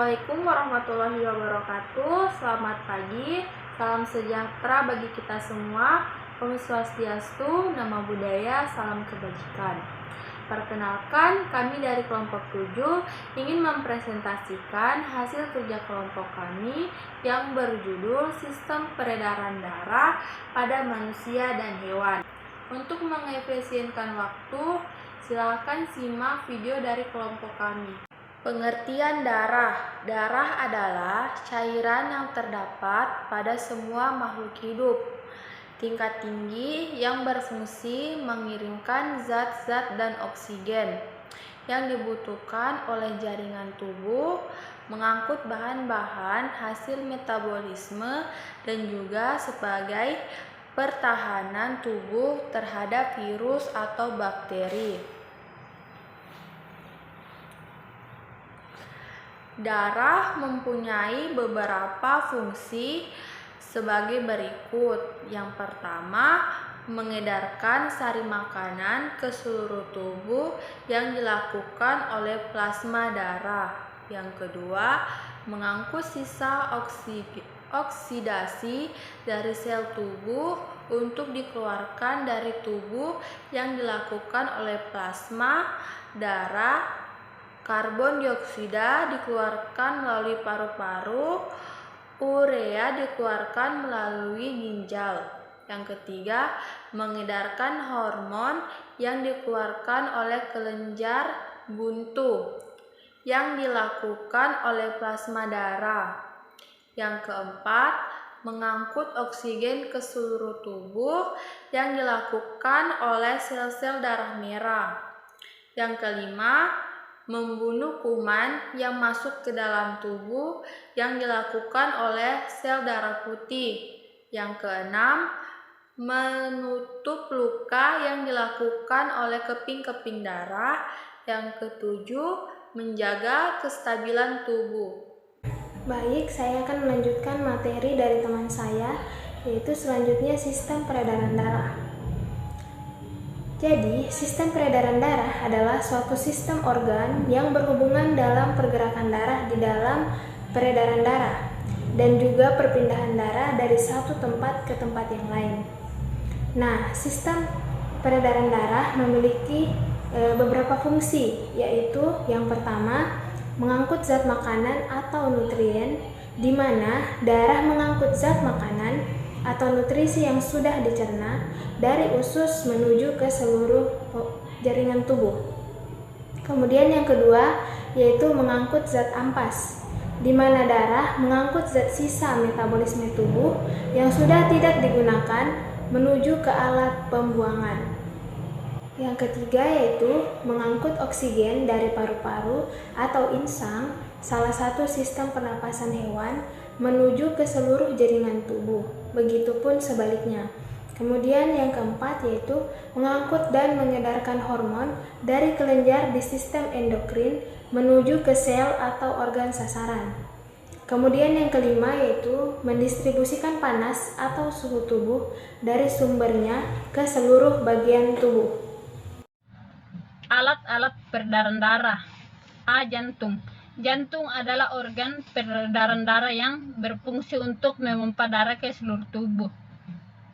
Assalamualaikum warahmatullahi wabarakatuh. Selamat pagi, salam sejahtera bagi kita semua. Om Swastiastu, Namo Buddhaya, salam kebajikan. Perkenalkan, kami dari kelompok 7 ingin mempresentasikan hasil kerja kelompok kami yang berjudul Sistem Peredaran Darah pada Manusia dan Hewan. Untuk mengefisienkan waktu, silakan simak video dari kelompok kami. Pengertian darah. Darah adalah cairan yang terdapat pada semua makhluk hidup. Tingkat tinggi yang berfungsi mengirimkan zat-zat dan oksigen yang dibutuhkan oleh jaringan tubuh, mengangkut bahan-bahan hasil metabolisme dan juga sebagai pertahanan tubuh terhadap virus atau bakteri. Darah mempunyai beberapa fungsi sebagai berikut. Yang pertama, mengedarkan sari makanan ke seluruh tubuh yang dilakukan oleh plasma darah. Yang kedua, mengangkut sisa oksidasi dari sel tubuh untuk dikeluarkan dari tubuh yang dilakukan oleh plasma darah. Karbon dioksida dikeluarkan melalui paru-paru, urea dikeluarkan melalui ginjal. Yang ketiga, mengedarkan hormon yang dikeluarkan oleh kelenjar buntu yang dilakukan oleh plasma darah. Yang keempat, mengangkut oksigen ke seluruh tubuh yang dilakukan oleh sel-sel darah merah. Yang kelima, membunuh kuman yang masuk ke dalam tubuh yang dilakukan oleh sel darah putih. Yang keenam, menutup luka yang dilakukan oleh keping-keping darah. Yang ketujuh, menjaga kestabilan tubuh. Baik, saya akan melanjutkan materi dari teman saya, yaitu selanjutnya sistem peredaran darah. Jadi, sistem peredaran darah adalah suatu sistem organ yang berhubungan dalam pergerakan darah di dalam peredaran darah dan juga perpindahan darah dari satu tempat ke tempat yang lain. Nah, sistem peredaran darah memiliki beberapa fungsi, yaitu yang pertama, mengangkut zat makanan atau nutrien, di mana darah mengangkut zat makanan atau nutrisi yang sudah dicerna dari usus menuju ke seluruh jaringan tubuh. Kemudian yang kedua yaitu mengangkut zat ampas, di mana darah mengangkut zat sisa metabolisme tubuh yang sudah tidak digunakan menuju ke alat pembuangan. Yang ketiga yaitu mengangkut oksigen dari paru-paru atau insang, salah satu sistem pernapasan hewan, menuju ke seluruh jaringan tubuh. Begitupun sebaliknya. Kemudian yang keempat yaitu mengangkut dan mengedarkan hormon dari kelenjar di sistem endokrin menuju ke sel atau organ sasaran. Kemudian yang kelima yaitu mendistribusikan panas atau suhu tubuh dari sumbernya ke seluruh bagian tubuh. Alat-alat peredaran darah. A. Jantung. Jantung adalah organ peredaran darah yang berfungsi untuk memompa darah ke seluruh tubuh.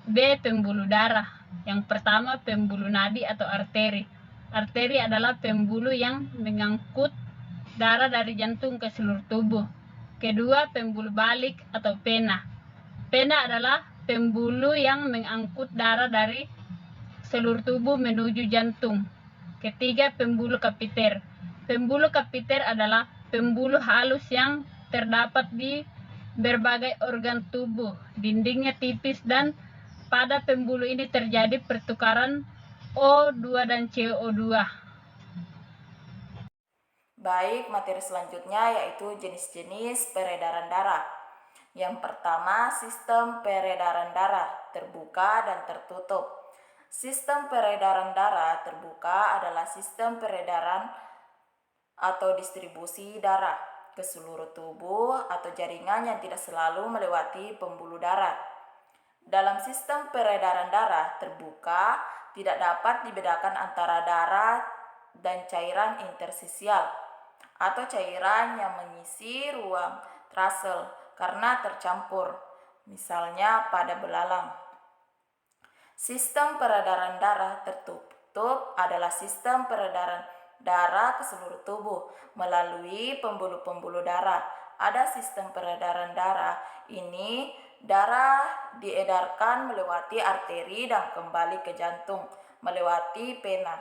B. Pembuluh darah. Yang pertama, pembuluh nadi atau arteri. Arteri adalah pembuluh yang mengangkut darah dari jantung ke seluruh tubuh. Kedua, pembuluh balik atau pena. Pena adalah pembuluh yang mengangkut darah dari seluruh tubuh menuju jantung. Ketiga, pembuluh kapiter. Pembuluh kapiter adalah pembuluh halus yang terdapat di berbagai organ tubuh. Dindingnya tipis dan pada pembuluh ini terjadi pertukaran O2 dan CO2. Baik, materi selanjutnya yaitu jenis-jenis peredaran darah. Yang pertama, sistem peredaran darah terbuka dan tertutup. Sistem peredaran darah terbuka adalah sistem peredaran atau distribusi darah ke seluruh tubuh atau jaringan yang tidak selalu melewati pembuluh darah. Dalam sistem peredaran darah terbuka, tidak dapat dibedakan antara darah dan cairan interstisial. atau cairan yang mengisi ruang trasel karena tercampur, misalnya pada belalang. Sistem peredaran darah tertutup adalah sistem peredaran darah ke seluruh tubuh melalui pembuluh-pembuluh darah. Ada sistem peredaran darah ini, darah diedarkan melewati arteri dan kembali ke jantung melewati pena,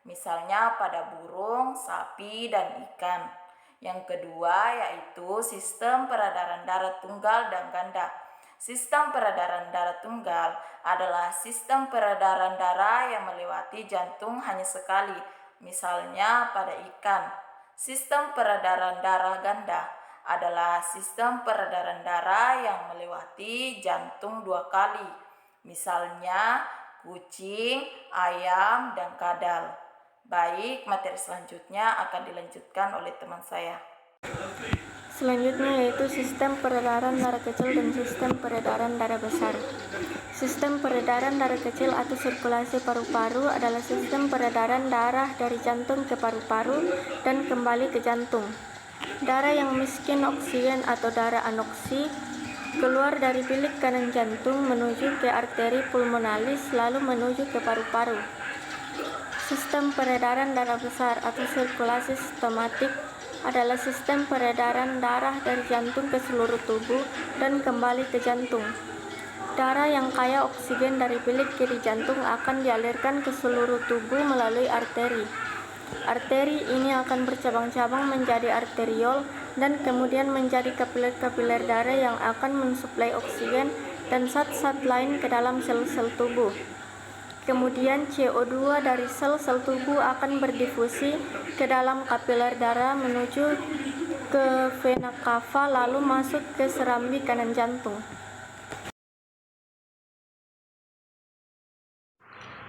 misalnya pada burung, sapi, dan ikan. Yang kedua yaitu sistem peredaran darah tunggal dan ganda. Sistem peredaran darah tunggal adalah sistem peredaran darah yang melewati jantung hanya sekali, misalnya pada ikan. Sistem peredaran darah ganda adalah sistem peredaran darah yang melewati jantung 2 kali, misalnya kucing, ayam, dan kadal. Baik, materi selanjutnya akan dilanjutkan oleh teman saya. Selanjutnya yaitu sistem peredaran darah kecil dan sistem peredaran darah besar. Sistem peredaran darah kecil atau sirkulasi paru-paru adalah sistem peredaran darah dari jantung ke paru-paru dan kembali ke jantung. Darah yang miskin oksigen atau darah anoksi keluar dari bilik kanan jantung menuju ke arteri pulmonalis lalu menuju ke paru-paru. Sistem peredaran darah besar atau sirkulasi sistematik adalah sistem peredaran darah dari jantung ke seluruh tubuh dan kembali ke jantung. Darah yang kaya oksigen dari bilik kiri jantung akan dialirkan ke seluruh tubuh melalui arteri. Arteri ini akan bercabang-cabang menjadi arteriol dan kemudian menjadi kapiler-kapiler darah yang akan mensuplai oksigen dan zat-zat lain ke dalam sel-sel tubuh. Kemudian CO2 dari sel-sel tubuh akan berdifusi ke dalam kapiler darah menuju ke vena cava lalu masuk ke serambi kanan jantung.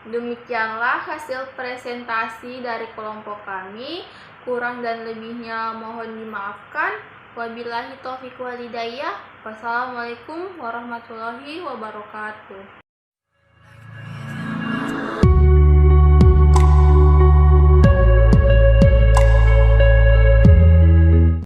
Demikianlah hasil presentasi dari kelompok kami. Kurang dan lebihnya mohon dimaafkan. Wabillahi taufiq wal hidayah. Wassalamualaikum warahmatullahi wabarakatuh.